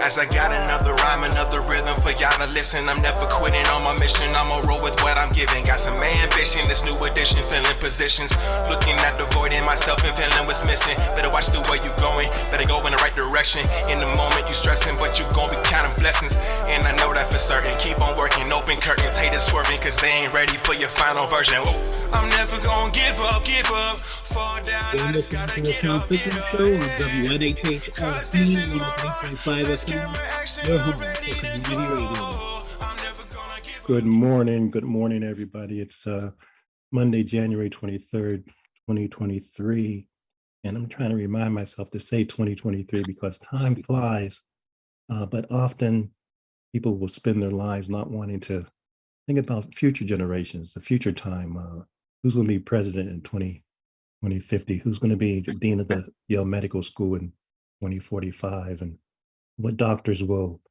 As I got another rhyme, another rhythm for y'all to listen. I'm never quitting on my mission. I'ma roll with what I'm giving. Got some ambition, this new edition, filling positions. Looking at the void in myself and feeling what's missing. Better watch the way you going, better go in the right direction. In the moment you stressing, but you gon' be counting blessings. And I know that for certain. Keep on working, open curtains, haters swerving, cause they ain't ready for your final version. Whoa. I'm never gonna give up. Fall down, I just gotta get up. Ficklin show on WNHHRC 103.5 FM, your home for community radio. Good morning, everybody. It's Monday, January 23rd, 2023. And I'm trying to remind myself to say 2023 because time flies. But often people will spend their lives not wanting to think about future generations, the future time. Who's going to be president in 2050? Who's going to be dean of the Yale Medical School in 2045? And what doctors will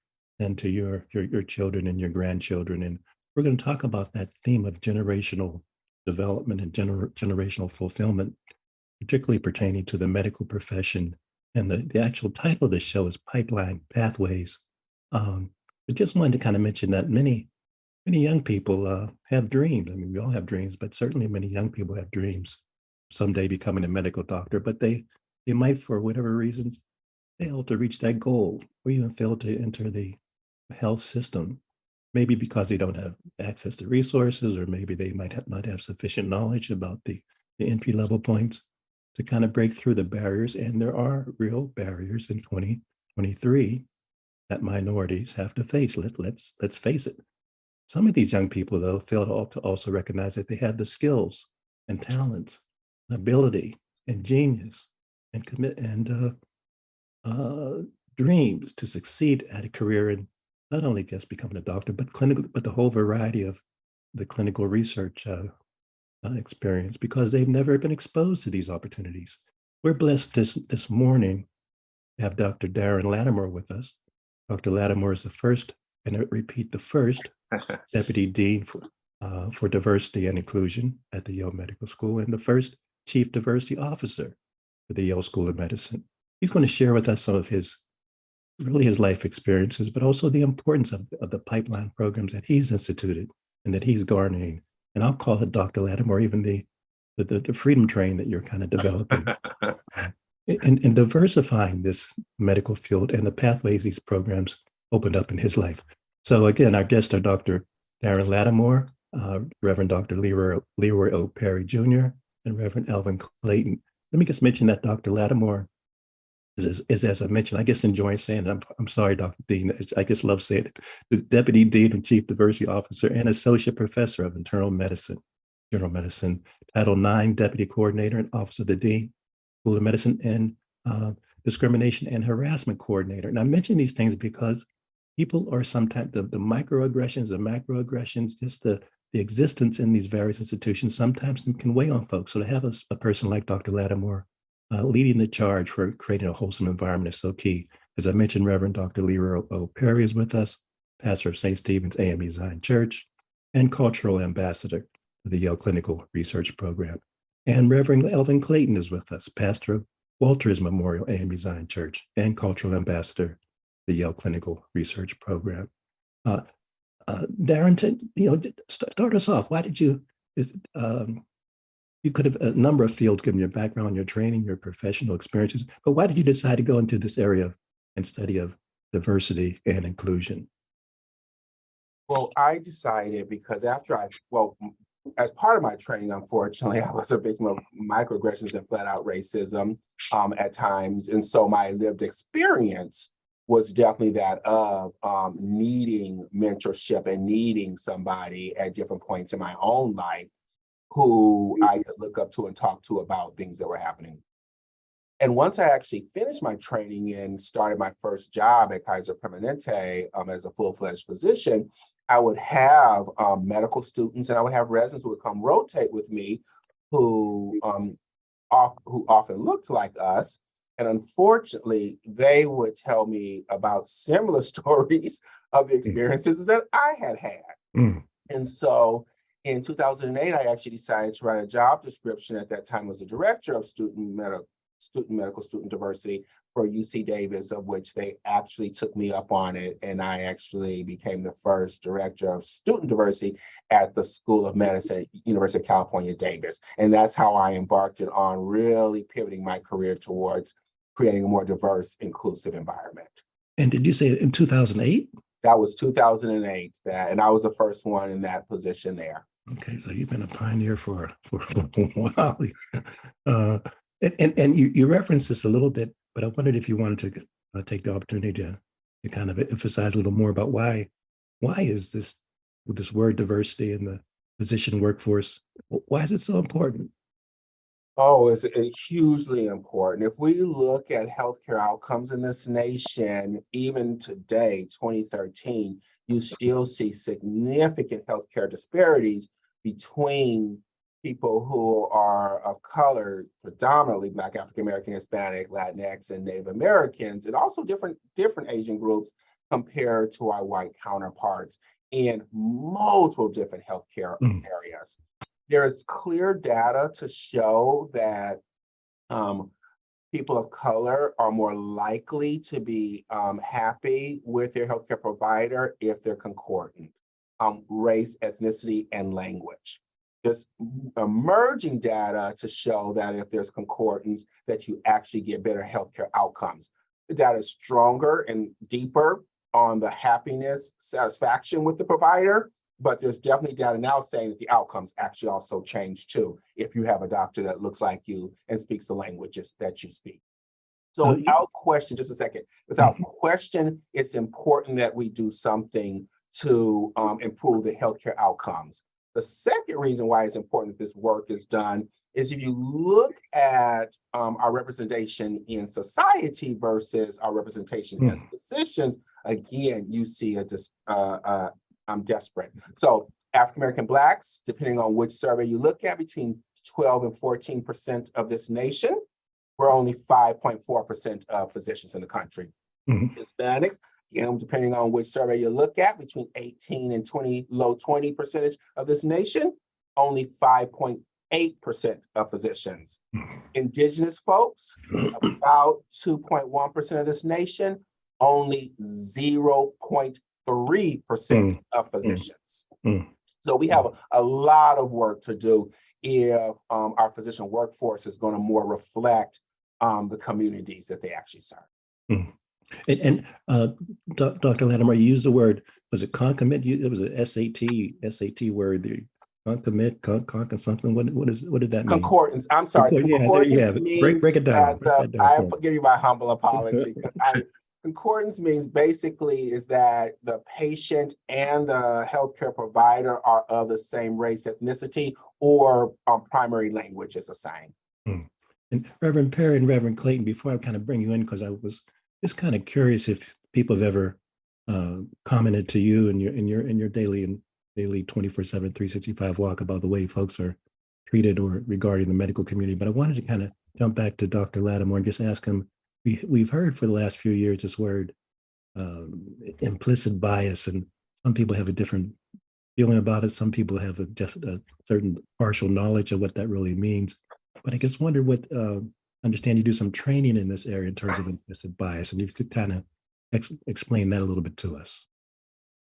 send to your children and your grandchildren. And we're going to talk about that theme of generational development and generational fulfillment, particularly pertaining to the medical profession. And the actual title of the show is Pipeline Pathways. But just wanted to kind of mention that many young people have dreams. I mean, we all have dreams, but certainly many young people have dreams someday becoming a medical doctor, but they might, for whatever reasons, fail to reach that goal or even fail to enter the health system, maybe because they don't have access to resources, or maybe they might not have sufficient knowledge about the entry level points to kind of break through the barriers. And there are real barriers in 2023 that minorities have to face. Let's face it. Some of these young people, though, fail to also recognize that they have the skills and talents, and ability and genius and commit and dreams to succeed at a career in not only just becoming a doctor, but the whole variety of the clinical research experience, because they've never been exposed to these opportunities. We're blessed this morning to have Dr. Darren Lattimore with us. Dr. Lattimore is the first Deputy Dean for Diversity and Inclusion at the Yale Medical School and the first Chief Diversity Officer for the Yale School of Medicine. He's going to share with us some of his life experiences, but also the importance of the pipeline programs that he's instituted and that he's garnering. And I'll call it, Dr. Lattimore, even the freedom train that you're kind of developing. In diversifying this medical field and the pathways these programs opened up in his life. So again, our guests are Dr. Darren Lattimore, Reverend Dr. Leroy O. Perry Jr., and Reverend Elvin Clayton. Let me just mention that Dr. Lattimore is, as I mentioned, I guess enjoying saying it. I'm sorry, Dr. Dean. I just love saying it. The Deputy Dean and Chief Diversity Officer and Associate Professor of Internal Medicine, General Medicine, Title IX Deputy Coordinator and Office of the Dean, School of Medicine, and Discrimination and Harassment Coordinator. And I mention these things because people are sometimes, the microaggressions, the macroaggressions, just the existence in these various institutions sometimes can weigh on folks. So to have a person like Dr. Lattimore leading the charge for creating a wholesome environment is so key. As I mentioned, Reverend Dr. Leroy O. Perry is with us, pastor of St. Stephen's AME Zion Church, and cultural ambassador for the Yale Clinical Research Program. And Reverend Elvin Clayton is with us, pastor of Walters Memorial AME Zion Church, and cultural ambassador the Yale Clinical Research Program. Darren, start us off. Why did you could have a number of fields given your background, your training, your professional experiences, but why did you decide to go into this area and study of diversity and inclusion? Well, I decided because as part of my training, unfortunately, I was a victim of microaggressions and flat out racism at times. And so my lived experience was definitely that of needing mentorship and needing somebody at different points in my own life who I could look up to and talk to about things that were happening. And once I actually finished my training and started my first job at Kaiser Permanente as a full-fledged physician, I would have medical students and I would have residents who would come rotate with me who often looked like us. And unfortunately, they would tell me about similar stories of the experiences that I had had. And so in 2008, I actually decided to write a job description. At that time, was the director of student medical student diversity for UC Davis, of which they actually took me up on it. And I actually became the first director of student diversity at the School of Medicine at University of California, Davis. And that's how I embarked on really pivoting my career towards creating a more diverse, inclusive environment. And did you say in 2008? That was 2008, and I was the first one in that position there. Okay, so you've been a pioneer for a while. And you referenced this a little bit, but I wondered if you wanted to take the opportunity to kind of emphasize a little more about why is this, with this word diversity in the physician workforce, why is it so important? Oh, it's hugely important. If we look at healthcare outcomes in this nation, even today, 2013, you still see significant healthcare disparities between people who are of color, predominantly Black, African American, Hispanic, Latinx, and Native Americans, and also different Asian groups compared to our white counterparts in multiple different healthcare areas. There is clear data to show that people of color are more likely to be happy with their healthcare provider if they're concordant, race, ethnicity, and language. There's emerging data to show that if there's concordance, that you actually get better healthcare outcomes. The data is stronger and deeper on the happiness, satisfaction with the provider, but there's definitely data now saying that the outcomes actually also change too, if you have a doctor that looks like you and speaks the languages that you speak. So without question, just a second, without question, it's important that we do something to improve the healthcare outcomes. The second reason why it's important that this work is done is if you look at our representation in society versus our representation as physicians, again, you see I'm desperate. So African-American Blacks, depending on which survey you look at, between 12 and 14% of this nation, we're only 5.4% of physicians in the country. Hispanics, again, depending on which survey you look at, between 18 and 20, low 20% of this nation, only 5.8% of physicians. Indigenous folks, about 2.1% of this nation, only 0.3% of physicians. So we have a lot of work to do if our physician workforce is going to more reflect the communities that they actually serve. And Dr. Latimer, you used the word, was it concomitant? It was a SAT word, the concomitant, something. What did that mean? Concordance. I'm sorry. Concordance means break it down. I give you my humble apology. Concordance means basically is that the patient and the healthcare provider are of the same race, ethnicity, or primary language is assigned. And Reverend Perry and Reverend Clayton, before I kind of bring you in, because I was just kind of curious if people have ever commented to you in your daily 24/7, 365 walk about the way folks are treated or regarding the medical community. But I wanted to kind of jump back to Dr. Lattimore and just ask him, we've heard for the last few years this word implicit bias, and some people have a different feeling about it. Some people have a certain partial knowledge of what that really means. But I just wonder what, understand you do some training in this area in terms of implicit bias, and if you could kind of explain that a little bit to us.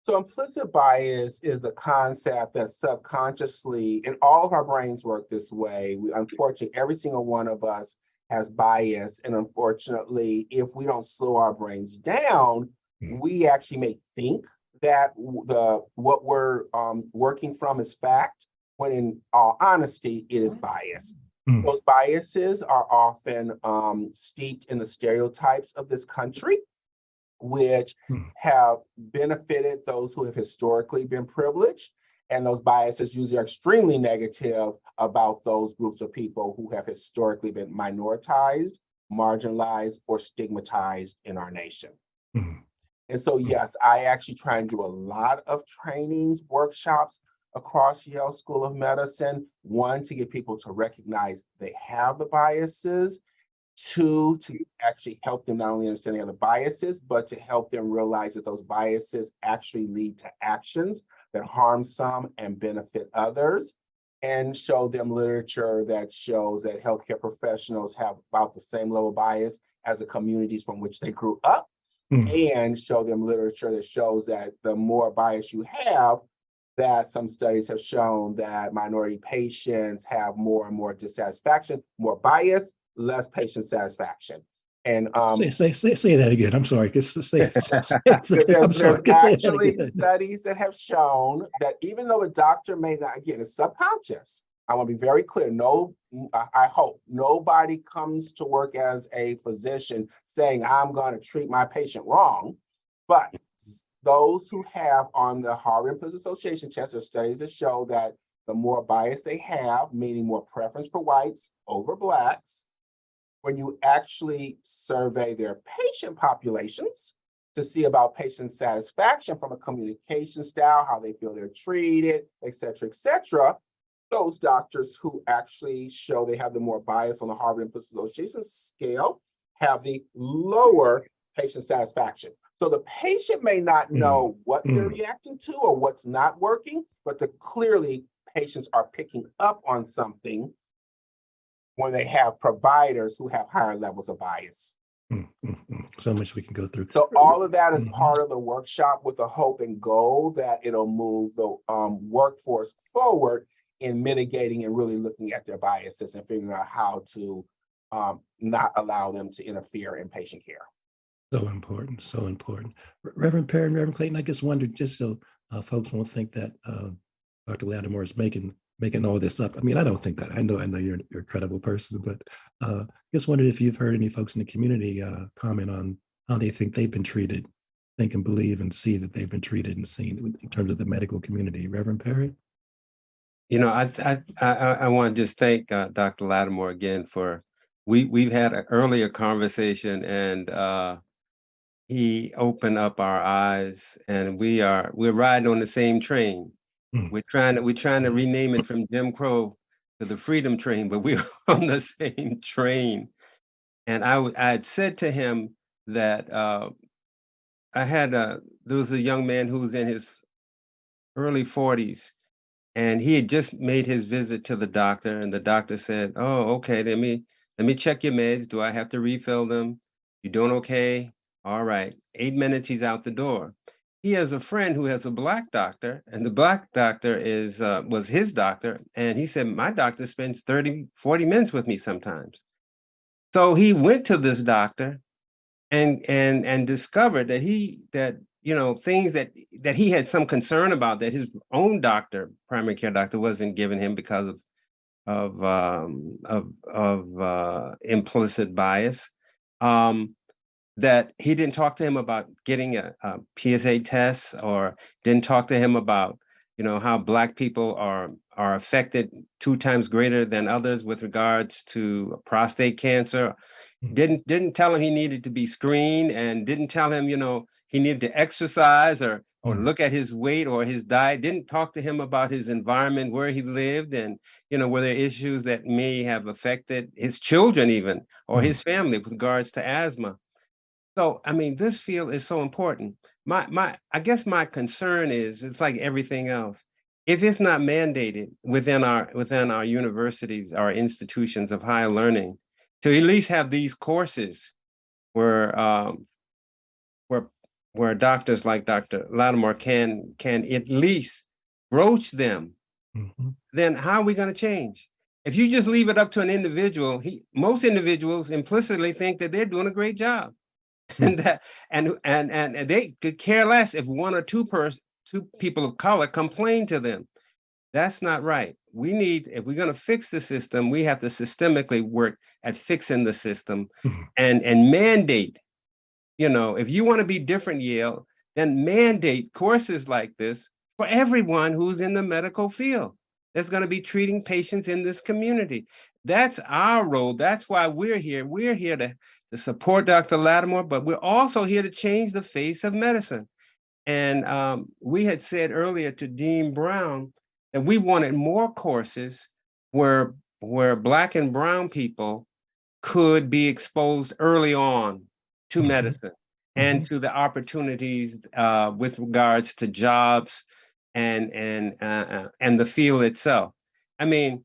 So implicit bias is the concept that subconsciously, and all of our brains work this way. Unfortunately, every single one of us has bias. And unfortunately, if we don't slow our brains down, we actually may think that what we're working from is fact, when in all honesty, it is bias. Those biases are often steeped in the stereotypes of this country, which have benefited those who have historically been privileged. And those biases usually are extremely negative about those groups of people who have historically been minoritized, marginalized, or stigmatized in our nation. And so, yes, I actually try and do a lot of trainings, workshops across Yale School of Medicine. One, to get people to recognize they have the biases. Two, to actually help them not only understand they have the biases, but to help them realize that those biases actually lead to actions that harm some and benefit others. and show them literature that shows that healthcare professionals have about the same level of bias as the communities from which they grew up, and show them literature that shows that the more bias you have, that some studies have shown that minority patients have more and more dissatisfaction, more bias, less patient satisfaction. And say that again. I'm sorry. Say I'm sorry. there's actually studies that have shown that even though a doctor may not, again, it's subconscious. I want to be very clear. No, I hope nobody comes to work as a physician saying, I'm going to treat my patient wrong. But those who have on the Harvard Implicit Association test, there are studies that show that the more bias they have, meaning more preference for whites over blacks, when you actually survey their patient populations to see about patient satisfaction from a communication style, how they feel they're treated, et cetera, those doctors who actually show they have the more bias on the Harvard Implicit Association scale have the lower patient satisfaction. So the patient may not know what they're reacting to or what's not working, but clearly patients are picking up on something when they have providers who have higher levels of bias. So much we can go through. So all of that is part of the workshop with a hope and goal that it'll move the workforce forward in mitigating and really looking at their biases and figuring out how to not allow them to interfere in patient care. So important, so important. Reverend Perry and Reverend Clayton, I just wondered, just so folks won't think that Dr. Lattimore is making all this up. I mean, I don't think that. I know you're a credible person, but just wondered if you've heard any folks in the community comment on how they think they've been treated, think and believe and see that they've been treated and seen in terms of the medical community. Reverend Perry? You know, I want to just thank Dr. Lattimore again for, we've had an earlier conversation, and he opened up our eyes, and we're riding on the same train. We're trying to rename it from Jim Crow to the Freedom Train, but we're on the same train. And I had said to him that there was a young man who was in his early 40s, and he had just made his visit to the doctor, and the doctor said, "Oh, okay, let me check your meds. Do I have to refill them? You doing okay? All right." 8 minutes, he's out the door. He has a friend who has a black doctor, and the black doctor was his doctor, and he said, "My doctor spends 30, 40 minutes with me sometimes." So he went to this doctor and discovered that things that he had some concern about, that his own doctor, primary care doctor, wasn't giving him because of implicit bias. That he didn't talk to him about getting a PSA test, or didn't talk to him about how Black people are affected 2 times greater than others with regards to prostate cancer. Didn't tell him he needed to be screened, and didn't tell him he needed to exercise or look at his weight or his diet. Didn't talk to him about his environment, where he lived, and were there issues that may have affected his children even, or his family with regards to asthma. So, I mean, this field is so important. I guess my concern is, it's like everything else. If it's not mandated within our universities, our institutions of higher learning, to at least have these courses where doctors like Dr. Lattimore can at least broach them, then how are we going to change? If you just leave it up to an individual, most individuals implicitly think that they're doing a great job. And they could care less if 1 or 2 people of color complain to them. That's not right. If we're going to fix the system, we have to systemically work at fixing the system and mandate. If you want to be different, Yale, then mandate courses like this for everyone who's in the medical field that's going to be treating patients in this community. That's our role. That's why we're here. We're here to support Dr. Lattimore, but we're also here to change the face of medicine. And we had said earlier to Dean Brown that we wanted more courses where Black and Brown people could be exposed early on to medicine and to the opportunities with regards to jobs and the field itself. I mean,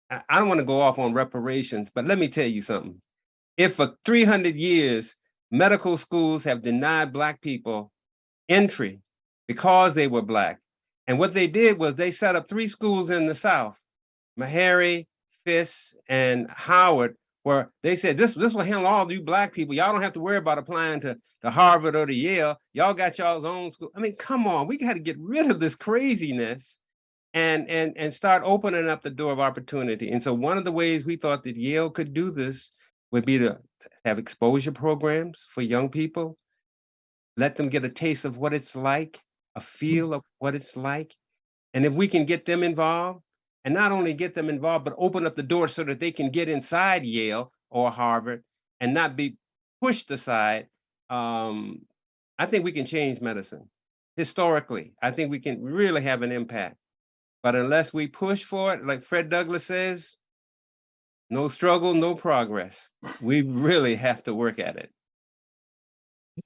I don't want to go off on reparations, but let me tell you something. If for 300 years, medical schools have denied Black people entry because they were Black, and what they did was they set up 3 schools in the South, Meharry, Fisk, and Howard, where they said, this will handle all you Black people. Y'all don't have to worry about applying to Harvard or to Yale. Y'all got y'all's own school. I mean, come on, we got to get rid of this craziness and start opening up the door of opportunity. And so one of the ways we thought that Yale could do this would be to have exposure programs for young people, let them get a taste of what it's like, a feel of what it's like. And if we can get them involved, and not only get them involved, but open up the door so that they can get inside Yale or Harvard and not be pushed aside, I think we can change medicine. Historically, I think we can really have an impact. But unless we push for it, like Fred Douglass says, no struggle, no progress. We really have to work at it.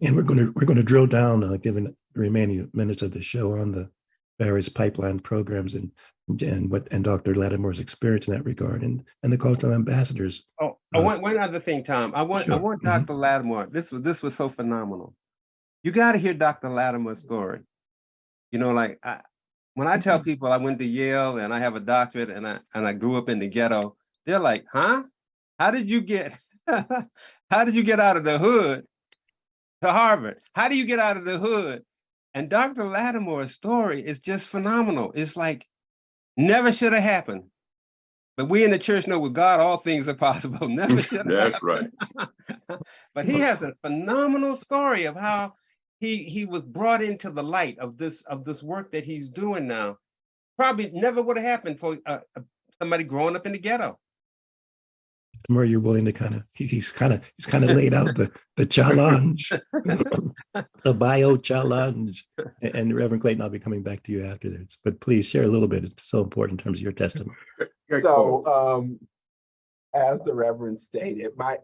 And we're going to drill down, given the remaining minutes of the show, on the various pipeline programs and Dr. Lattimore's experience in that regard, and the cultural ambassadors. Oh, one other thing, Tom. I want Dr. Lattimore. This was so phenomenal. You got to hear Dr. Lattimore's story. You know, like when I tell people I went to Yale and I have a doctorate and I grew up in the ghetto, they're like, huh? How did you get out of the hood to Harvard? How do you get out of the hood? And Dr. Lattimore's story is just phenomenal. It's like, never should have happened. But we in the church know with God, all things are possible. Never should have That's happened. right. But he has a phenomenal story of how he was brought into the light of this work that he's doing now. Probably never would have happened for somebody growing up in the ghetto. The more you're willing to he's kind of laid out the challenge, the bio challenge. And Reverend Clayton, I'll be coming back to you after this. But please share a little bit. It's so important in terms of your testimony. So, as the Reverend stated, my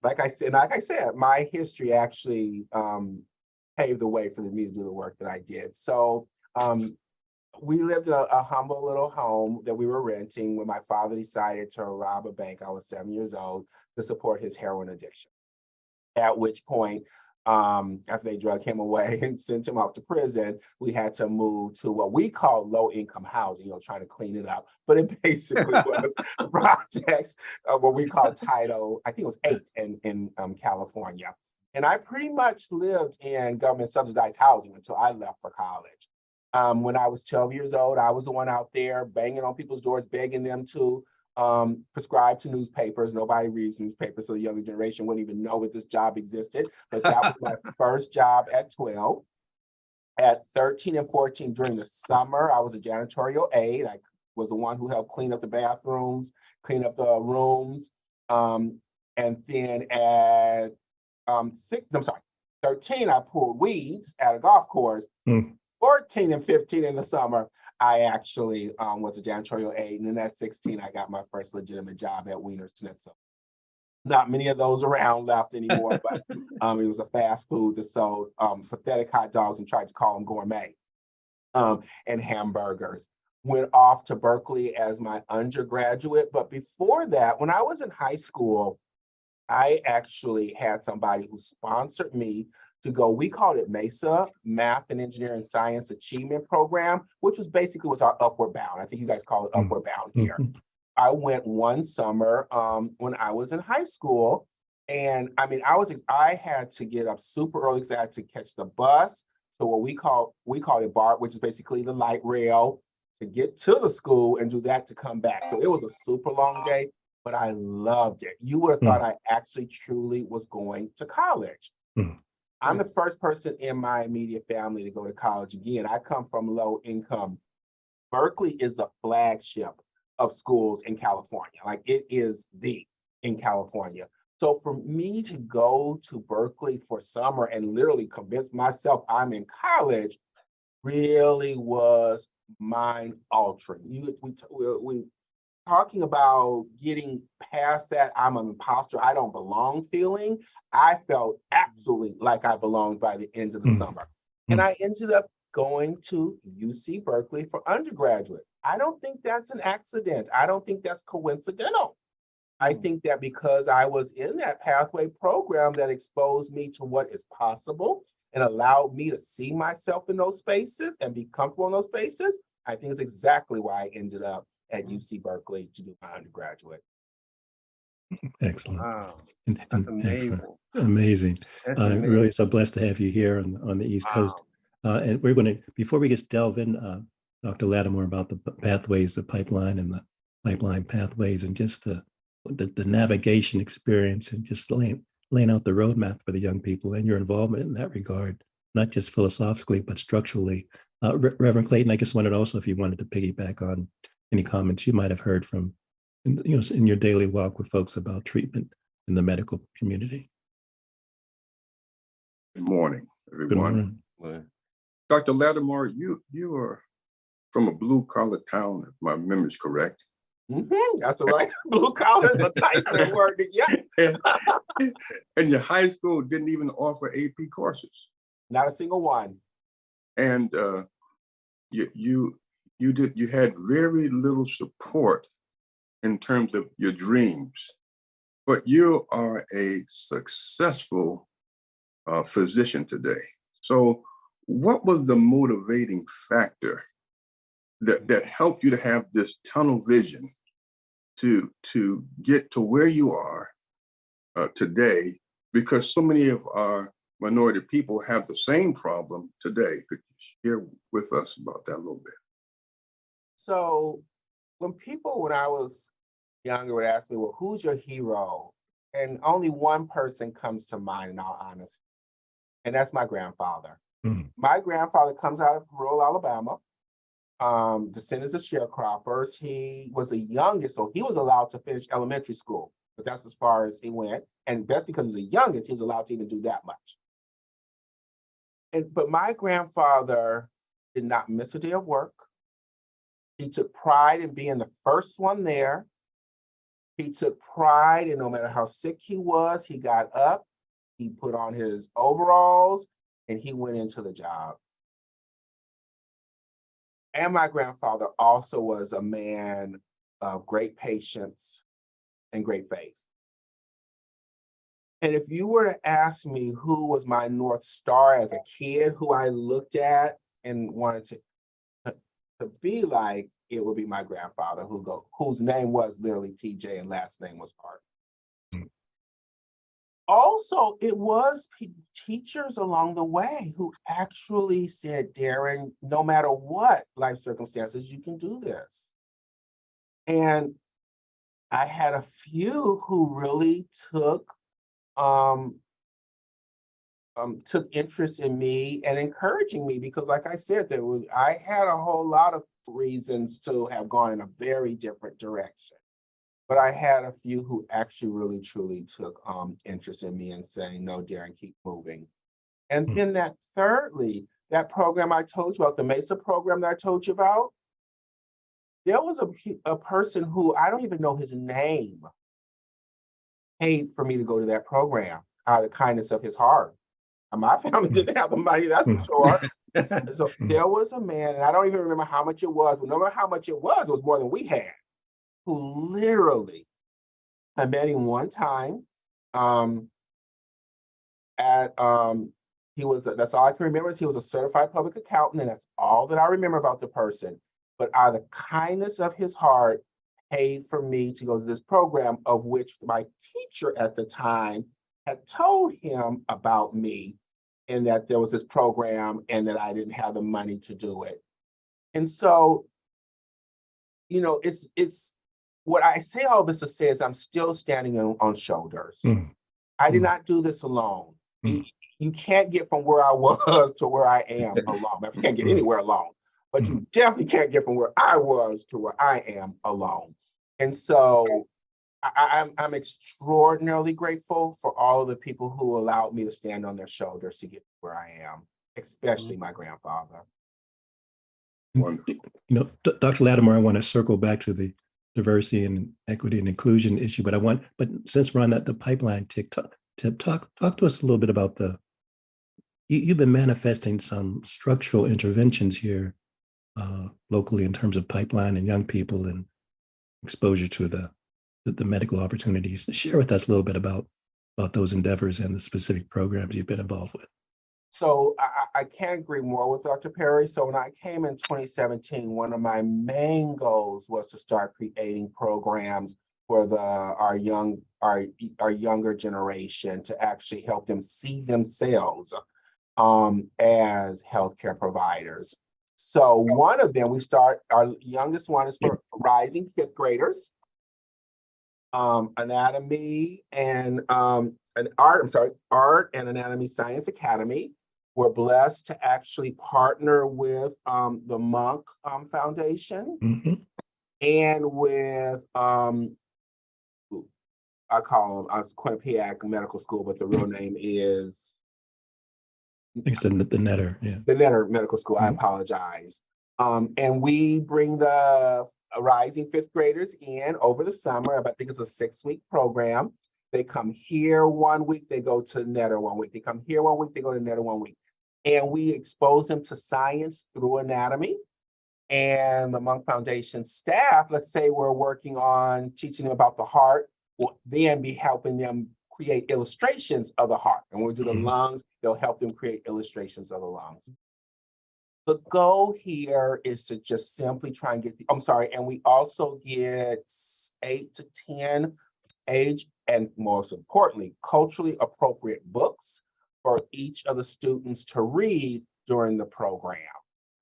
like I said, my history actually paved the way for me to do the work that I did. So we lived in a humble little home that we were renting when my father decided to rob a bank. I was 7 years old to support his heroin addiction. At which point, after they drug him away and sent him off to prison, we had to move to what we call low-income housing, trying to clean it up. But it basically was projects, what we call Title, I think it was 8 in California. And I pretty much lived in government subsidized housing until I left for college. When I was 12 years old, I was the one out there banging on people's doors, begging them to prescribe to newspapers. Nobody reads newspapers, so the younger generation wouldn't even know that this job existed. But that was my first job at 12. At 13 and 14, during the summer, I was a janitorial aide. I was the one who helped clean up the bathrooms, clean up the rooms. And then at 13, I pulled weeds at a golf course. 14 and 15 in the summer, I actually was a janitorial aide. And then at 16, I got my first legitimate job at Wiener Schnitzel. Not many of those around left anymore, but it was a fast food that sold pathetic hot dogs and tried to call them gourmet and hamburgers. Went off to Berkeley as my undergraduate. But before that, when I was in high school, I actually had somebody who sponsored me to go, we called it MESA, Math and Engineering Science Achievement Program, which was our Upward Bound. I think you guys call it Upward Bound here. I went one summer when I was in high school. And I mean, I had to get up super early because I had to catch the bus to what we call it BART, which is basically the light rail, to get to the school and do that to come back. So it was a super long day, but I loved it. You would have thought I actually truly was going to college. I'm the first person in my immediate family to go to college again. I come from low income. Berkeley is the flagship of schools in California. Like, it is in California. So for me to go to Berkeley for summer and literally convince myself I'm in college really was mind altering. We talking about getting past that I'm an imposter, I don't belong feeling. I felt absolutely like I belonged by the end of the summer. And I ended up going to UC Berkeley for undergraduate. I don't think that's an accident. I don't think that's coincidental. I think that because I was in that pathway program that exposed me to what is possible and allowed me to see myself in those spaces and be comfortable in those spaces, I think it's exactly why I ended up at UC Berkeley to do my undergraduate. Excellent. Wow, And that's amazing. excellent. Amazing. That's I'm amazing. really so blessed to have you here on the East Coast. And we're going to, before we just delve in, Dr. Lattimore, about the pathways, the pipeline and the pipeline pathways, and just the navigation experience, and just laying out the roadmap for the young people and your involvement in that regard, not just philosophically, but structurally. Reverend Clayton, I just wondered also if you wanted to piggyback on any comments you might have heard from, in your daily walk with folks about treatment in the medical community. Good morning, everyone. Good morning. Well, Dr. Lattimore, you are from a blue-collar town, if my memory is correct. That's right. Blue collar is a nicer word. Yeah. And your high school didn't even offer AP courses. Not a single one. And you had very little support in terms of your dreams, but you are a successful physician today. So what was the motivating factor that helped you to have this tunnel vision to get to where you are today? Because so many of our minority people have the same problem today. Could you share with us about that a little bit? So when I was younger, would ask me, well, who's your hero? And only one person comes to mind, in all honesty, and that's my grandfather. My grandfather comes out of rural Alabama, descendants of sharecroppers. He was the youngest, so he was allowed to finish elementary school, but that's as far as he went. And that's because he's the youngest, he was allowed to even do that much. But my grandfather did not miss a day of work. He took pride in being the first one there. He took pride in, no matter how sick he was, he got up, he put on his overalls, and he went into the job. And my grandfather also was a man of great patience and great faith. And if you were to ask me who was my North Star as a kid, who I looked at and wanted to be like, it would be my grandfather, whose name was literally TJ and last name was Hart. Also, it was teachers along the way who actually said, Darren, no matter what life circumstances, you can do this. And I had a few who really took interest in me and encouraging me, because like I said, I had a whole lot of reasons to have gone in a very different direction. But I had a few who actually really, truly took interest in me and saying, no, Darren, keep moving. And then thirdly, that program I told you about, the MESA program that I told you about, there was a person who, I don't even know his name, paid for me to go to that program out of the kindness of his heart. And my family didn't have the money, that's for sure. So there was a man, and I don't even remember how much it was, but no matter how much it was more than we had, who literally, I met him one time that's all I can remember is he was a certified public accountant, and that's all that I remember about the person. But out of the kindness of his heart, paid for me to go to this program, of which my teacher at the time had told him about me, and that there was this program and that I didn't have the money to do it. And so, it's what I say all this to say is I'm still standing on shoulders. I did not do this alone. You can't get from where I was to where I am alone. You can't get anywhere alone, but you definitely can't get from where I was to where I am alone. And so I'm extraordinarily grateful for all of the people who allowed me to stand on their shoulders to get where I am, especially my grandfather. Wonderful. Dr. Lattimore, I want to circle back to the diversity and equity and inclusion issue, but since we're on the pipeline talk to us a little bit about the you've been manifesting some structural interventions here locally in terms of pipeline and young people and exposure to the medical opportunities. Share with us a little bit about those endeavors and the specific programs you've been involved with. So I can't agree more with Dr. Perry. So when I came in 2017, one of my main goals was to start creating programs for our younger generation to actually help them see themselves as healthcare providers. So one of them, our youngest one is for rising fifth graders, anatomy and art and anatomy science academy. We're blessed to actually partner with the Monk Foundation and with I call them Quinnipiac Medical School, but the real name is I think it's the Netter, yeah. The Netter Medical School, I apologize. And we bring the rising fifth graders in over the summer. I think it's a 6-week program. They come here 1 week, they go to Netter 1 week. They come here 1 week, they go to Netter 1 week. And we expose them to science through anatomy. And the Monk Foundation staff, let's say we're working on teaching them about the heart, will then be helping them create illustrations of the heart. And when we do the lungs, they'll help them create illustrations of the lungs. The goal here is to just simply try and get, and we also get 8 to 10 age and most importantly, culturally appropriate books for each of the students to read during the program.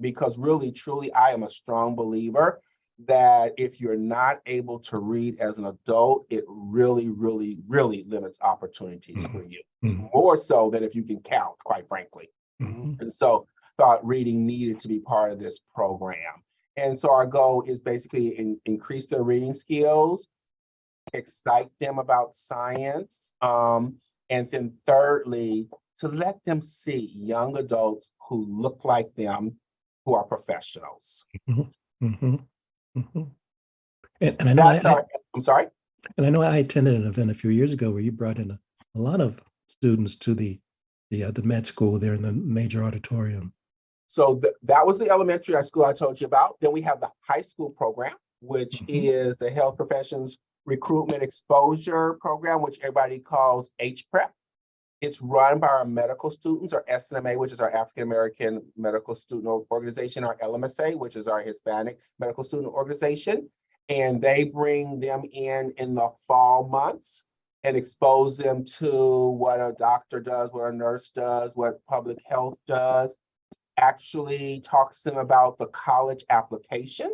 Because really, truly, I am a strong believer that if you're not able to read as an adult, it really, really, really limits opportunities for you. More so than if you can count, quite frankly. And so thought reading needed to be part of this program. And so our goal is basically increase their reading skills, excite them about science, and then thirdly, to let them see young adults who look like them, who are professionals. And I know I'm sorry? And I know I attended an event a few years ago where you brought in a lot of students to the med school there in the major auditorium. So that was the elementary school I told you about. Then we have the high school program, which is the Health Professions Recruitment Exposure Program, which everybody calls HPREP. It's run by our medical students, our SNMA, which is our African American Medical Student Organization, our LMSA, which is our Hispanic Medical Student Organization. And they bring them in the fall months and expose them to what a doctor does, what a nurse does, what public health does, actually talks to them about the college application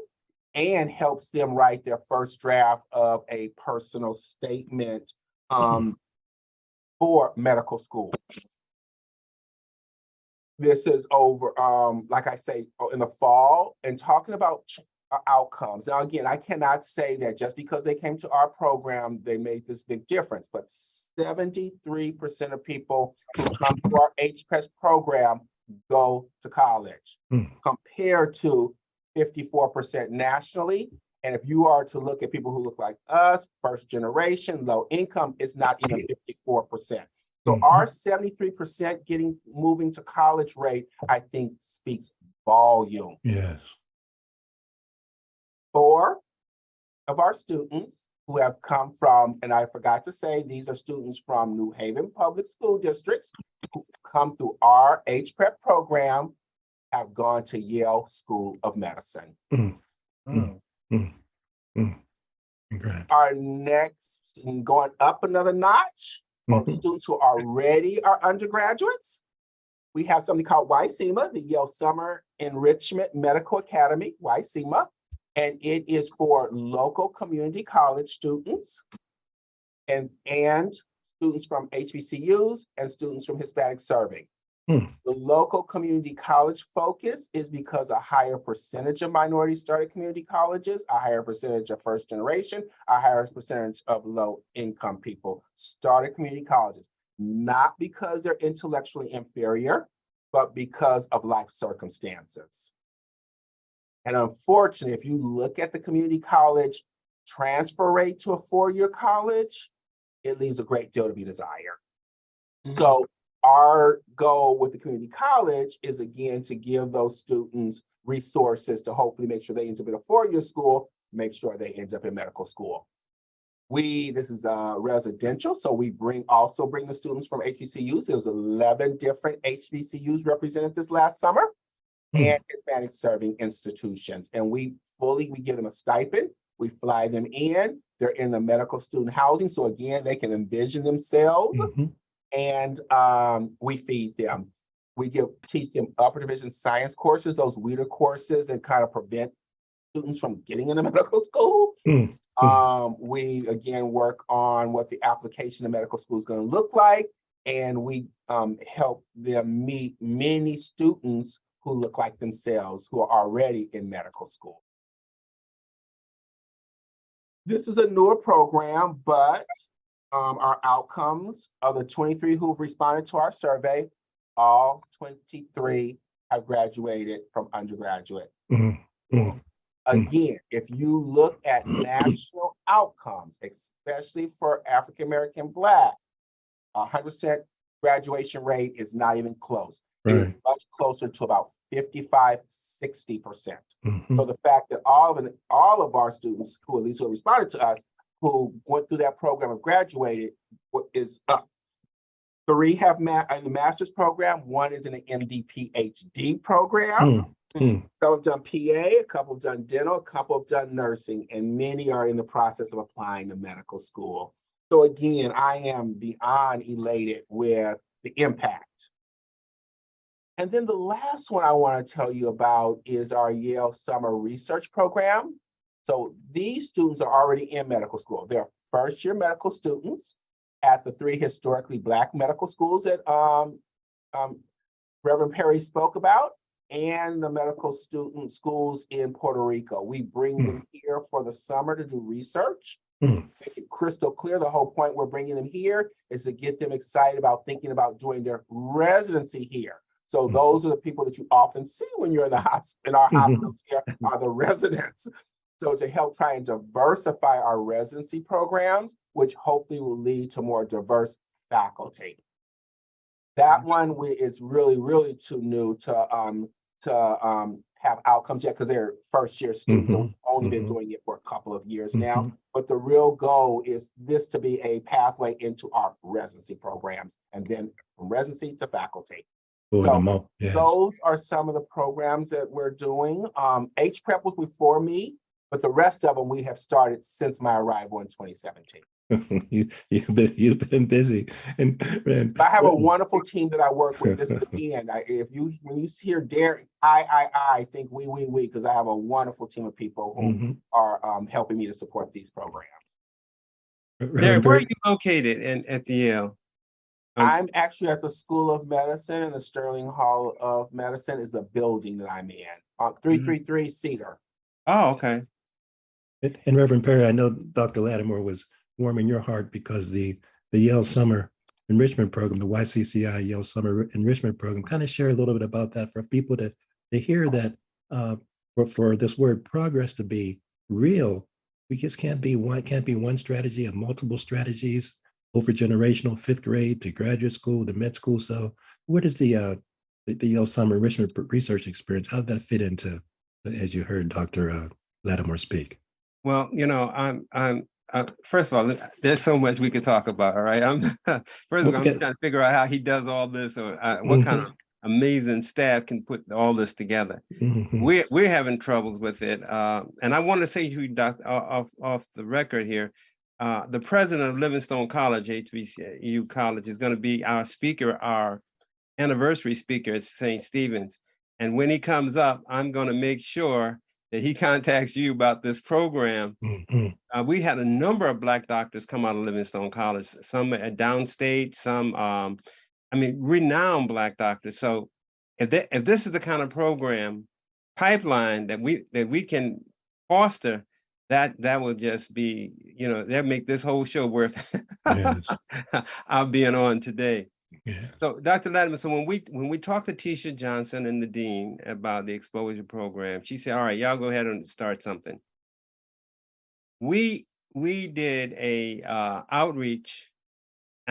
and helps them write their first draft of a personal statement for medical school. This is over, like I say, in the fall, and talking about outcomes. Now, again, I cannot say that just because they came to our program, they made this big difference, but 73% of people who come to our HPES program go to college, compared to 54% nationally. And if you are to look at people who look like us, first generation, low income, it's not even 54%. So our 73% moving to college rate, I think, speaks volume. Yes. 4 of our students who have come from, and I forgot to say, these are students from New Haven Public School Districts who come through our HPREP program, have gone to Yale School of Medicine. Congrats. Our next, going up another notch, for students who already are undergraduates, we have something called YSEMA, the Yale Summer Enrichment Medical Academy, YSEMA, and it is for local community college students and students from HBCUs and students from Hispanic serving. The local community college focus is because a higher percentage of minority started community colleges, a higher percentage of first generation, a higher percentage of low income people started community colleges, not because they're intellectually inferior, but because of life circumstances. And unfortunately, if you look at the community college transfer rate to a 4-year college, it leaves a great deal to be desired. So our goal with the community college is, again, to give those students resources to hopefully make sure they end up in a four-year school, make sure they end up in medical school. This is residential, so we also bring the students from HBCUs. There was 11 different HBCUs represented this last summer, and Hispanic serving institutions. And we give them a stipend. We fly them in. They're in the medical student housing, so again, they can envision themselves. And we feed them. We teach them upper division science courses, those weeder courses that kind of prevent students from getting into medical school. We again work on what the application to medical school is going to look like, and we help them meet many students who look like themselves, who are already in medical school. This is a newer program, but our outcomes of the 23 who've responded to our survey, all 23 have graduated from undergraduate. Again, if you look at national outcomes, especially for African-American Black, 100% graduation rate is not even close. It is much closer to about 55–60%. So the fact that all of our students who at least who responded to us, who went through that program and graduated, is up. 3 have in the master's program. 1 is in an MD PhD program. Some have done PA, a couple have done dental, a couple have done nursing, and many are in the process of applying to medical school. So again, I am beyond elated with the impact. And then the last one I want to tell you about is our Yale Summer Research Program. So these students are already in medical school. They're first-year medical students at the 3 historically Black medical schools that Reverend Perry spoke about, and the medical student schools in Puerto Rico. We bring them here for the summer to do research. Make it crystal clear. The whole point we're bringing them here is to get them excited about thinking about doing their residency here. So those are the people that you often see when you're in our hospitals here are the residents. So to help try and diversify our residency programs, which hopefully will lead to more diverse faculty. That one is really, really too new to have outcomes yet because they're first-year students. So we've only been doing it for a couple of years now. But the real goal is this to be a pathway into our residency programs, and then from residency to faculty. So those are some of the programs that we're doing. HPrep was before me, but the rest of them we have started since my arrival in 2017. You've been busy, and I have a wonderful team that I work with. This is the end. When you hear Derek, I think we, because I have a wonderful team of people who are helping me to support these programs. Derek, where are you located at the Yale? I'm actually at the School of Medicine, and the Sterling Hall of Medicine is the building that I'm in, 333 Cedar. Oh, okay. And Reverend Perry, I know Dr. Lattimore was warming your heart because the Yale Summer Enrichment Program, the YCCI Yale Summer Enrichment Program, kind of share a little bit about that for people to hear that for this word progress to be real, we just can't be one strategy of multiple strategies over generational 5th grade to graduate school to med school. So what is the Yale Summer Enrichment Research Experience? How did that fit into, as you heard Dr. Lattimore speak? Well, you know, I'm first of all, there's so much we could talk about. All right, I'm first of all, I'm trying to figure out how he does all this, or what kind of amazing staff can put all this together. We're having troubles with it, and I want to say to you, Doctor, off the record here, the president of Livingstone College, HBCU College, is going to be our speaker, our anniversary speaker at St. Stephen's, and when he comes up, I'm going to make sure that he contacts you about this program. We had a number of Black doctors come out of Livingstone College, some at downstate, some, renowned Black doctors. So if this is the kind of program pipeline that we can foster, that will just be, that make this whole show worth our being on today. Yeah. So Dr. Lattimore, so when we talked to Tisha Johnson and the dean about the exposure program, she said, all right, y'all go ahead and start something. We did a outreach,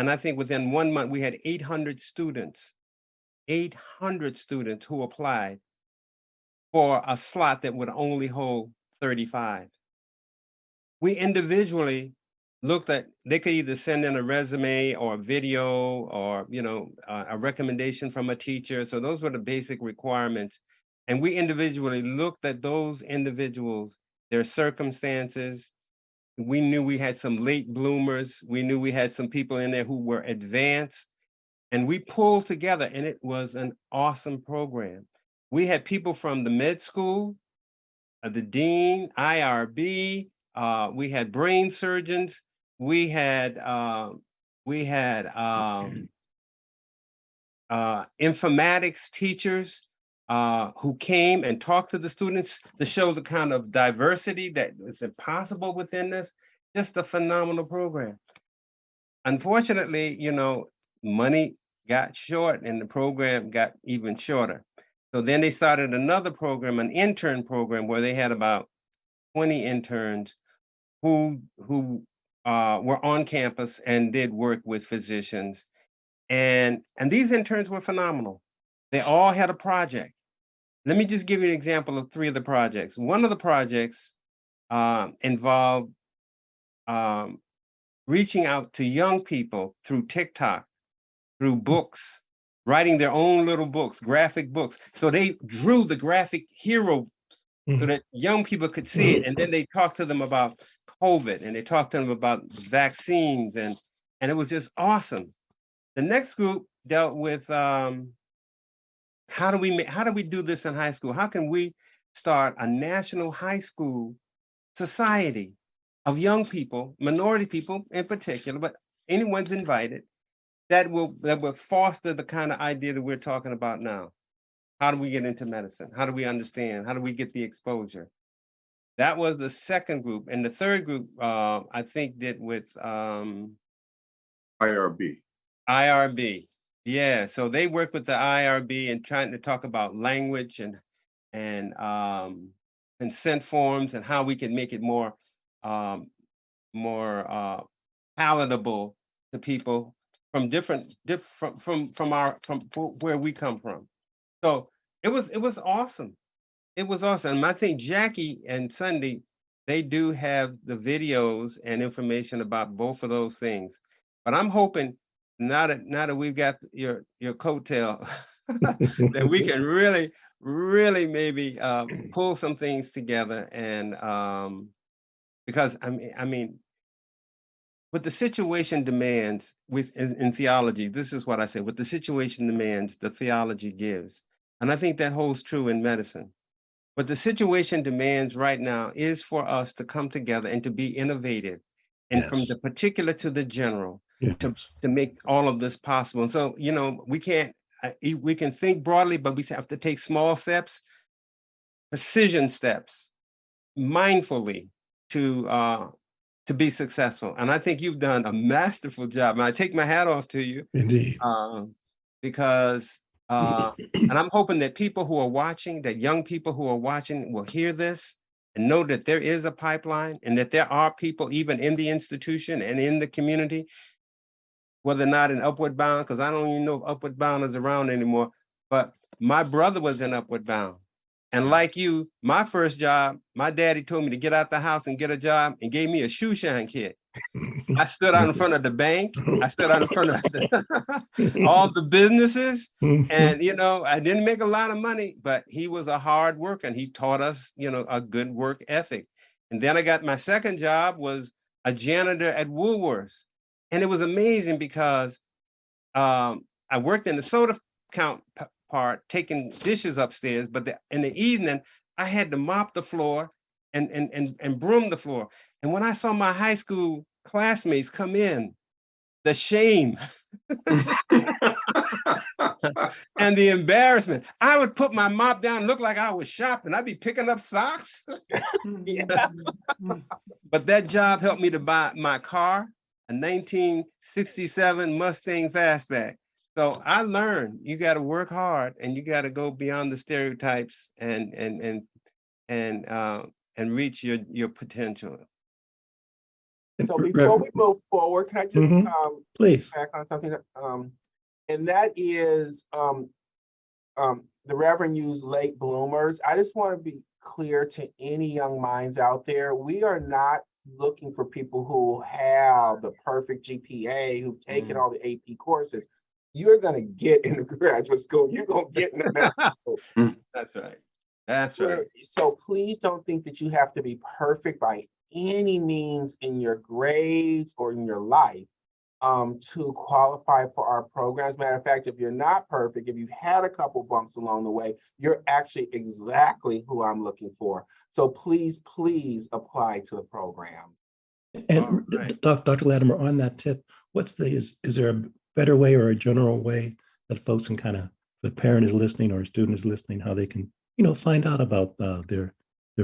And I think within 1 month, we had 800 students, 800 students who applied for a slot that would only hold 35. We individually looked at, they could either send in a resume or a video or, a recommendation from a teacher. So those were the basic requirements. And we individually looked at those individuals, their circumstances. We knew we had some late bloomers. We knew we had some people in there who were advanced. And we pulled together, and it was an awesome program. We had people from the med school, the dean, IRB, we had brain surgeons, we had informatics teachers who came and talked to the students to show the kind of diversity that is possible within this. Just a phenomenal program. Unfortunately, money got short and the program got even shorter. So then they started another program, an intern program, where they had about 20 interns who were on campus and did work with physicians. And these interns were phenomenal. They all had a project. Let me just give you an example of 3 of the projects. One of the projects involved reaching out to young people through TikTok, through books, writing their own little books, graphic books. So they drew the graphic hero so that young people could see it. And then they talked to them about COVID, and they talked to them about vaccines, and it was just awesome. The next group dealt with how do we do this in high school? How can we start a national high school society of young people, minority people in particular, but anyone's invited, that will foster the kind of idea that we're talking about now. How do we get into medicine? How do we understand? How do we get the exposure? That was the second group. And the third group, I think, did with IRB. IRB. Yeah, so they work with the IRB and trying to talk about language and consent forms and how we can make it more palatable to people from from where we come from. So it was awesome. It was awesome. And I think Jackie and Sunday, they do have the videos and information about both of those things. But I'm hoping now that we've got your coattail, that we can really maybe pull some things together. And because I mean, what the situation demands in theology, this is what I say: what the situation demands, the theology gives. And I think that holds true in medicine. What the situation demands right now is for us to come together and to be innovative, and from the particular to the general, to make all of this possible. And so, we can think broadly, but we have to take small steps, precision steps, mindfully to be successful. And I think you've done a masterful job. And I take my hat off to you. Indeed. Because and I'm hoping that people who are watching, that young people who are watching will hear this and know that there is a pipeline, and that there are people even in the institution and in the community, whether or not in Upward Bound, because I don't even know if Upward Bound is around anymore, but my brother was in Upward Bound. And like you, my first job, my daddy told me to get out the house and get a job, and gave me a shoe shine kit. I stood out in front of the bank. I stood out in front of all the businesses. And, I didn't make a lot of money, but he was a hard worker, and he taught us, a good work ethic. And then I got my second job was a janitor at Woolworths. And it was amazing because I worked in the soda count part, taking dishes upstairs, but in the evening, I had to mop the floor and broom the floor. And when I saw my high school classmates come in, the shame and the embarrassment, I would put my mop down, look like I was shopping. I'd be picking up socks. But that job helped me to buy my car, a 1967 Mustang Fastback. So I learned you got to work hard, and you got to go beyond the stereotypes and reach your potential. So before we move forward, can I just please back on something? And that is the Reverend used late bloomers. I just want to be clear to any young minds out there. We are not looking for people who have the perfect GPA, who've taken all the AP courses. You're going to get into graduate school. You're going to get into medical school. That's right. That's right. So please don't think that you have to be perfect by any means in your grades or in your life to qualify for our programs. Matter of fact, if you're not perfect, if you've had a couple bumps along the way, you're actually exactly who I'm looking for. So please, please apply to the program. And Dr. Latimer, on that tip, is there a better way or a general way that folks can kind of, if a parent is listening or a student is listening, how they can, find out about their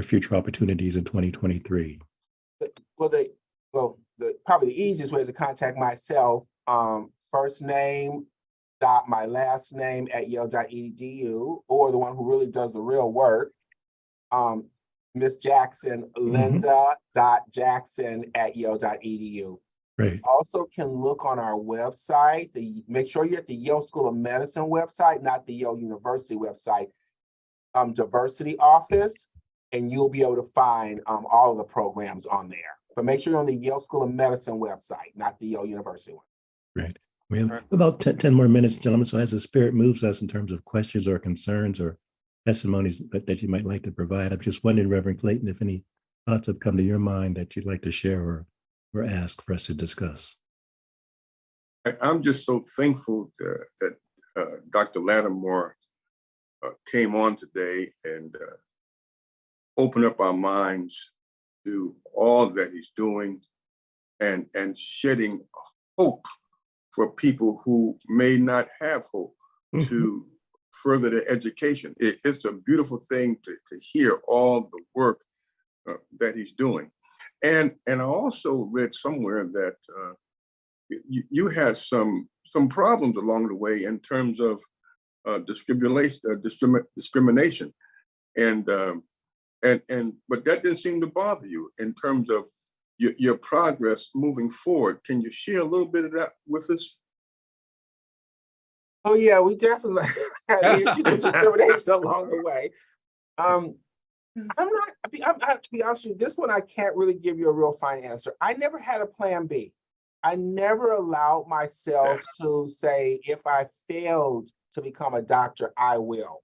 future opportunities in 2023? Probably the easiest way is to contact myself, first name dot my last name at yale.edu, or the one who really does the real work, Miss Jackson, linda.jackson at yale.edu. Right. Also can look on our website. Make sure you're at the Yale School of Medicine website, not the Yale University website, diversity office, and you'll be able to find all of the programs on there. But make sure you're on the Yale School of Medicine website, not the Yale University one. Right. We have about 10 more minutes, gentlemen. So as the spirit moves us in terms of questions or concerns or testimonies that you might like to provide, I'm just wondering, Reverend Clayton, if any thoughts have come to your mind that you'd like to share or ask for us to discuss. I'm just so thankful that Dr. Lattimore came on today and opened up our minds to all that he's doing and shedding hope for people who may not have hope to further their education. It's a beautiful thing to hear all the work that he's doing. And I also read somewhere that you had some problems along the way in terms of discrimination, but that didn't seem to bother you in terms of your progress moving forward. Can you share a little bit of that with us? Oh yeah, we definitely had issues with discrimination along the way. To be honest with you, this one I can't really give you a real fine answer. I never had a plan B. I never allowed myself to say, if I failed to become a doctor, I will.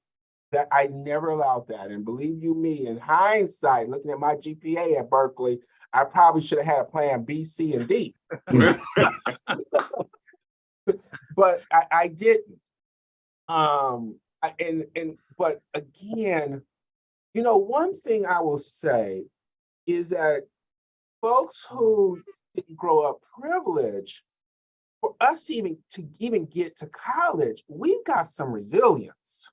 That I never allowed that. And believe you me, in hindsight, looking at my GPA at Berkeley, I probably should have had a plan B, C, and D. But I didn't. But again, one thing I will say is that folks who didn't grow up privileged, for us to even get to college, we've got some resilience.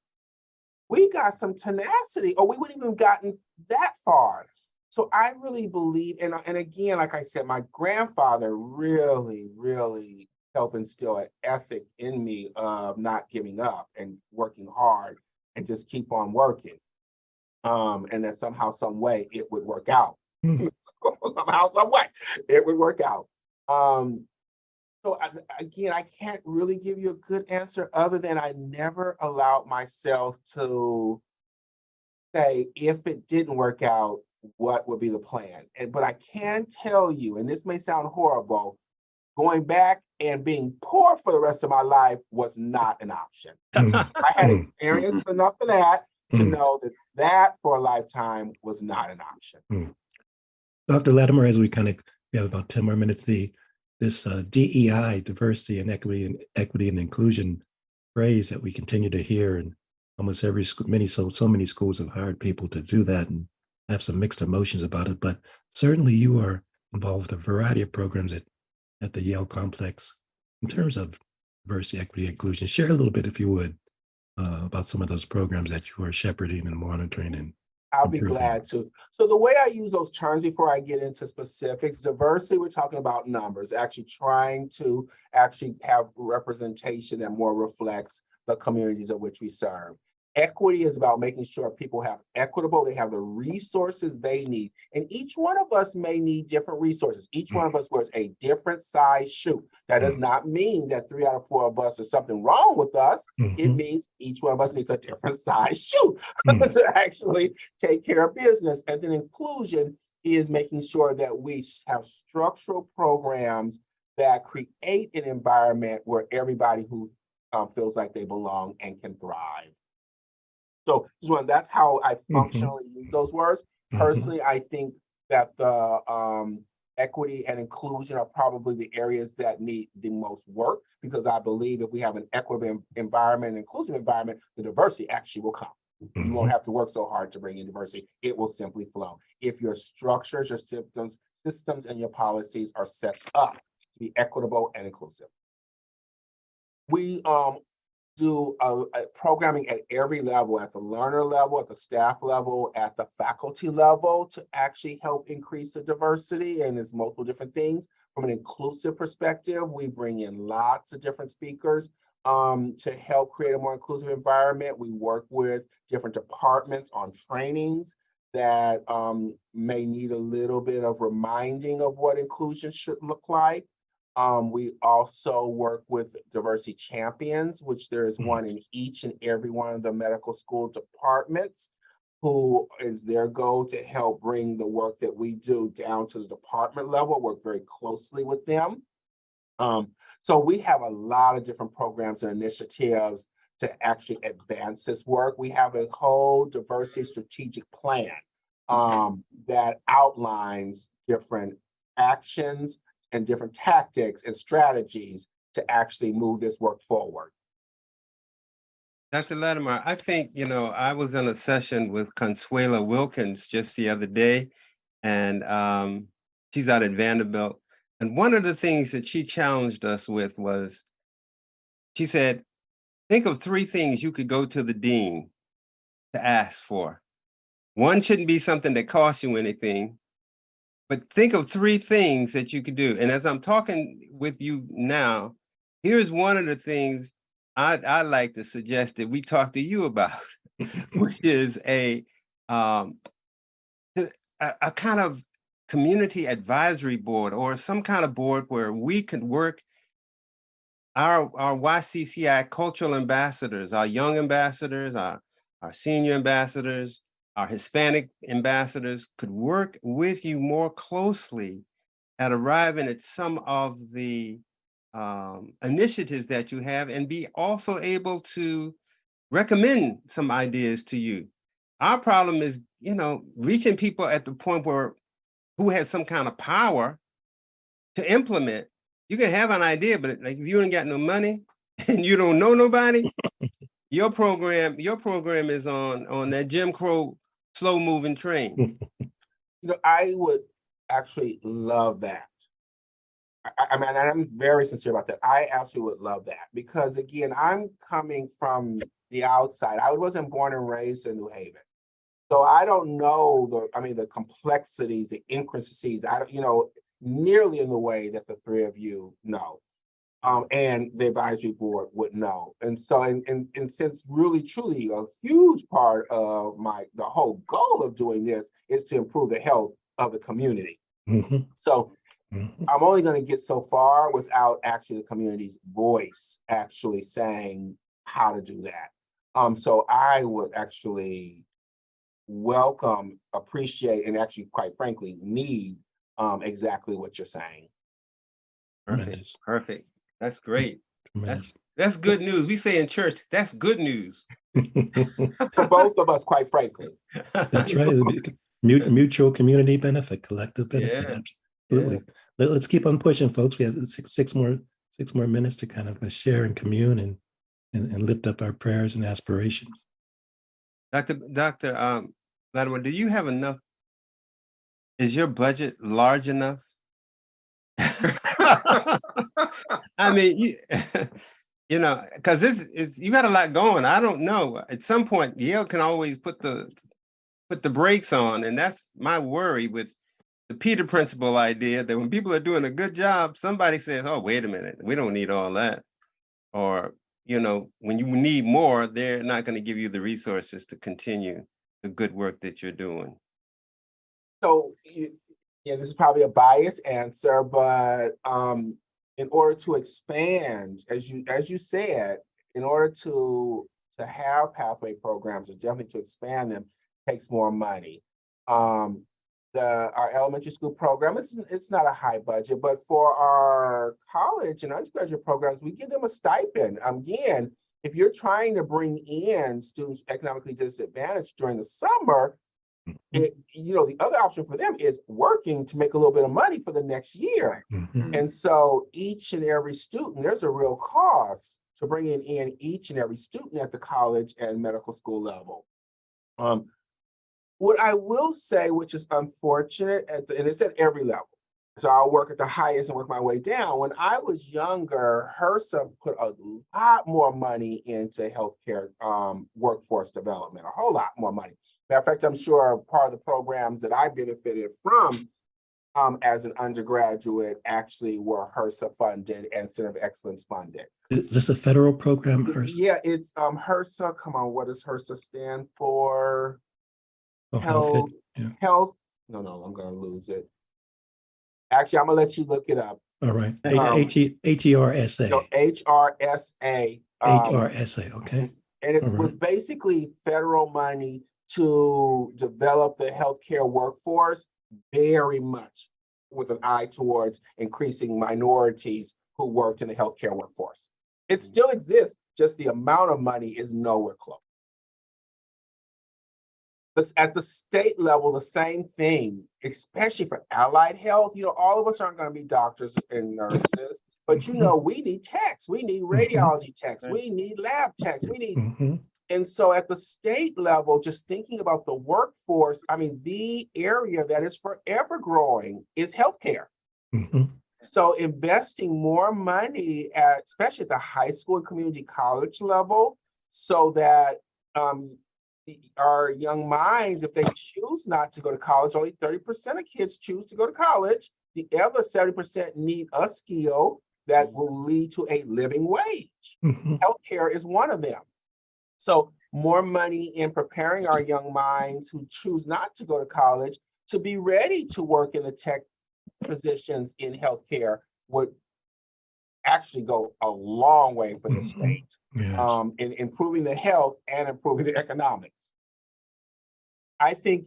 We got some tenacity, or we wouldn't even have gotten that far. So I really believe, and again, like I said, my grandfather really, really helped instill an ethic in me of not giving up and working hard and just keep on working. And then somehow, some way, it would work out. Somehow, some way, it would work out. So again, I can't really give you a good answer other than I never allowed myself to say, if it didn't work out, what would be the plan? But I can tell you, and this may sound horrible, going back and being poor for the rest of my life was not an option. I had experienced enough of that to know that for a lifetime was not an option. Dr. Latimer, as we have about 10 more minutes, this DEI, diversity and equity and inclusion phrase that we continue to hear, and almost every school, so many schools have hired people to do that and have some mixed emotions about it. But certainly you are involved with a variety of programs at the Yale complex in terms of diversity, equity, inclusion. Share a little bit, if you would, about some of those programs that you are shepherding and monitoring. And I'll be glad to. So the way I use those terms before I get into specifics, diversity, we're talking about numbers, actually trying to have representation that more reflects the communities of which we serve. Equity is about making sure people have they have the resources they need. And each one of us may need different resources. Each one of us wears a different size shoe. That does not mean that 3 out of 4 of us is something wrong with us. It means each one of us needs a different size shoe to actually take care of business. And then inclusion is making sure that we have structural programs that create an environment where everybody who feels like they belong and can thrive. So that's how I functionally use those words. Personally, I think that the equity and inclusion are probably the areas that need the most work, because I believe if we have an equitable environment, an inclusive environment, the diversity actually will come. You won't have to work so hard to bring in diversity. It will simply flow. If your structures, your systems, and your policies are set up to be equitable and inclusive. We do programming at every level, at the learner level, at the staff level, at the faculty level, to actually help increase the diversity, and it's multiple different things. From an inclusive perspective, we bring in lots of different speakers to help create a more inclusive environment. We work with different departments on trainings that may need a little bit of reminding of what inclusion should look like. We also work with diversity champions, which there is one in each and every one of the medical school departments, who is their goal to help bring the work that we do down to the department level, work very closely with them. So we have a lot of different programs and initiatives to actually advance this work. We have a whole diversity strategic plan that outlines different actions and different tactics and strategies to actually move this work forward. Dr. Latimer, I think, I was in a session with Consuela Wilkins just the other day, and she's out at Vanderbilt. And one of the things that she challenged us with was, she said, think of 3 things you could go to the dean to ask for. One shouldn't be something that costs you anything, but think of 3 things that you could do. And as I'm talking with you now, here's one of the things I'd like to suggest that we talk to you about, which is a kind of community advisory board, or some kind of board where we can work, our YCCI cultural ambassadors, our young ambassadors, our senior ambassadors, our Hispanic ambassadors could work with you more closely at arriving at some of the initiatives that you have, and be also able to recommend some ideas to you. Our problem is, reaching people at the point who has some kind of power to implement. You can have an idea, but like if you ain't got no money and you don't know nobody, your program is on that Jim Crow slow moving train. I would actually love that. I mean, I'm very sincere about that. I absolutely would love that, because again, I'm coming from the outside. I wasn't born and raised in New Haven, so I don't know the complexities, the intricacies. I don't, nearly in the way that the 3 of you know, and the advisory board would know. And so, and since really truly a huge part of the whole goal of doing this is to improve the health of the community. So I'm only going to get so far without actually the community's voice actually saying how to do that. So I would actually welcome, appreciate, and actually, quite frankly, need exactly what you're saying. Perfect. That's great. That's good news. We say in church, that's good news. For both of us, quite frankly. That's right. Mutual community benefit, collective benefit. Yeah. Absolutely. Yeah. Let's keep on pushing, folks. We have six more minutes to kind of share and commune and lift up our prayers and aspirations. Dr. Latimer, do you have enough? Is your budget large enough? I mean, because you got a lot going. I don't know. At some point, Yale can always put the brakes on, and that's my worry with the Peter Principle idea, that when people are doing a good job, somebody says, "Oh, wait a minute, we don't need all that," or when you need more, they're not going to give you the resources to continue the good work that you're doing. So, yeah, this is probably a biased answer, but in order to expand, as you said, in order to have pathway programs, or definitely to expand them, takes more money. Our elementary school program, it's not a high budget, but for our college and undergraduate programs, we give them a stipend. Again, if you're trying to bring in students economically disadvantaged during the summer, the other option for them is working to make a little bit of money for the next year. And so each and every student, there's a real cost to bringing in each and every student at the college and medical school level. What I will say, which is unfortunate, and it's at every level, so I'll work at the highest and work my way down. When I was younger, HRSA put a lot more money into healthcare workforce development, a whole lot more money. Matter of fact, I'm sure part of the programs that I benefited from as an undergraduate actually were HRSA funded and Center of Excellence funded. Is this a federal program, HRSA? Yeah, it's HRSA. Come on, what does HRSA stand for? Oh, Health. Yeah. Health. No, I'm gonna lose it. Actually, I'm gonna let you look it up. All right. HRSA. HRSA. HRSA. Okay. And it was basically federal money to develop the healthcare workforce, very much with an eye towards increasing minorities who worked in the healthcare workforce. It still exists, just the amount of money is nowhere close. At the state level, the same thing, especially for allied health. All of us aren't going to be doctors and nurses, but we need techs, we need radiology techs, we need lab techs, we need. And so at the state level, just thinking about the workforce, the area that is forever growing is healthcare. So investing more money especially at the high school and community college level, so that our young minds, if they choose not to go to college, only 30% of kids choose to go to college. The other 70% need a skill that will lead to a living wage. Healthcare is one of them. So more money in preparing our young minds who choose not to go to college to be ready to work in the tech positions in healthcare would actually go a long way for the state in improving the health and improving the economics. I think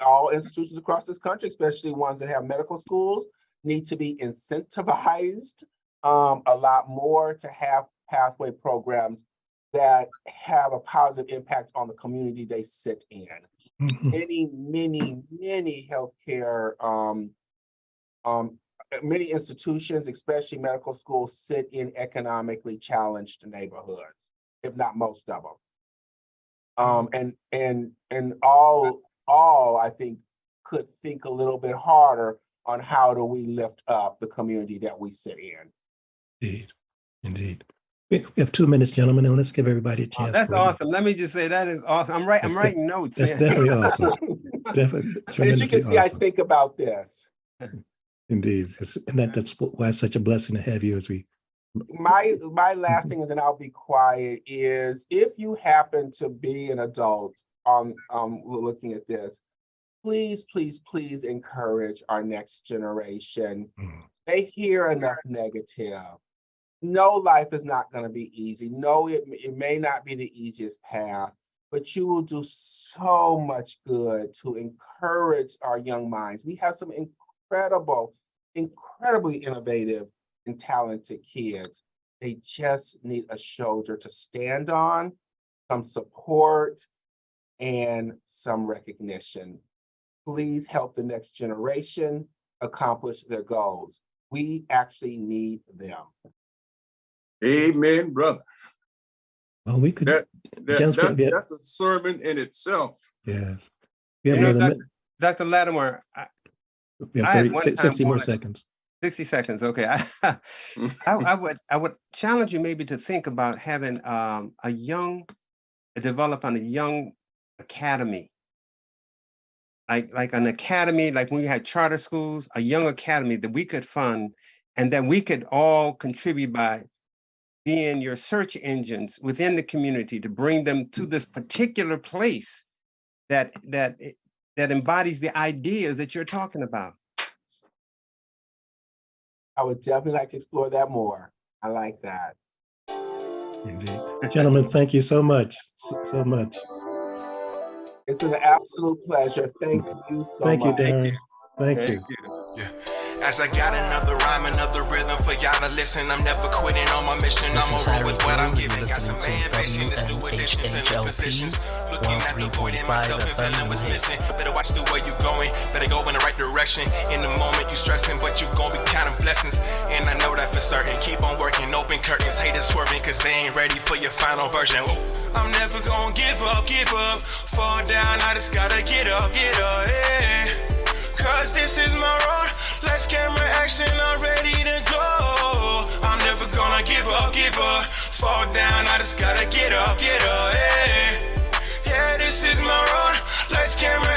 all institutions across this country, especially ones that have medical schools, need to be incentivized a lot more to have pathway programs that have a positive impact on the community they sit in. Many healthcare, many institutions, especially medical schools, sit in economically challenged neighborhoods, if not most of them. And all I think could think a little bit harder on how do we lift up the community that we sit in. Indeed. We have 2 minutes, gentlemen, and let's give everybody a chance. That's awesome. Let me just say that is awesome. I'm writing notes. That's definitely awesome. Definitely. As you can see, awesome. I think about this. Indeed. And that's why it's such a blessing to have you as we. My last thing, and then I'll be quiet, is if you happen to be an adult looking at this, please encourage our next generation. They hear enough negative. No, life is not going to be easy. No, it may not be the easiest path, but you will do so much good to encourage our young minds. We have some incredibly innovative and talented kids. They just need a shoulder to stand on, some support, and some recognition. Please help the next generation accomplish their goals. We actually need them. Amen, brother. Well, we could. That's a sermon in itself. Yes. We have Dr. Lattimore. We have 60 more seconds. 60 seconds. Okay. I would challenge you maybe to think about having developing a young academy. Like an academy, like when you had charter schools, a young academy that we could fund and that we could all contribute by being your search engines within the community to bring them to this particular place that embodies the ideas that you're talking about. I would definitely like to explore that more. I like that. Indeed. Gentlemen, thank you so much. So much. It's been an absolute pleasure. Thank you so Thank you, much. Darren. Thank you. Yeah. As I got another rhyme, another rhythm for y'all to listen. I'm never quitting on my mission. I'm gonna roll with what I'm giving. Got some ambition, this new edition, filling positions. Looking at the void in myself and feeling what's missing. Better watch the way you going, better go in the right direction. In the moment you stressing, but you gon' be counting blessings. And I know that for certain. Keep on working, open curtains, haters swerving, cause they ain't ready for your final version. Whoa. I'm never gonna give up. Fall down, I just gotta get up, yeah. Cause this is my road. Let's camera action, I'm ready to go. I'm never gonna give up. Fall down, I just gotta get up, yeah. Yeah, this is my road. Let's camera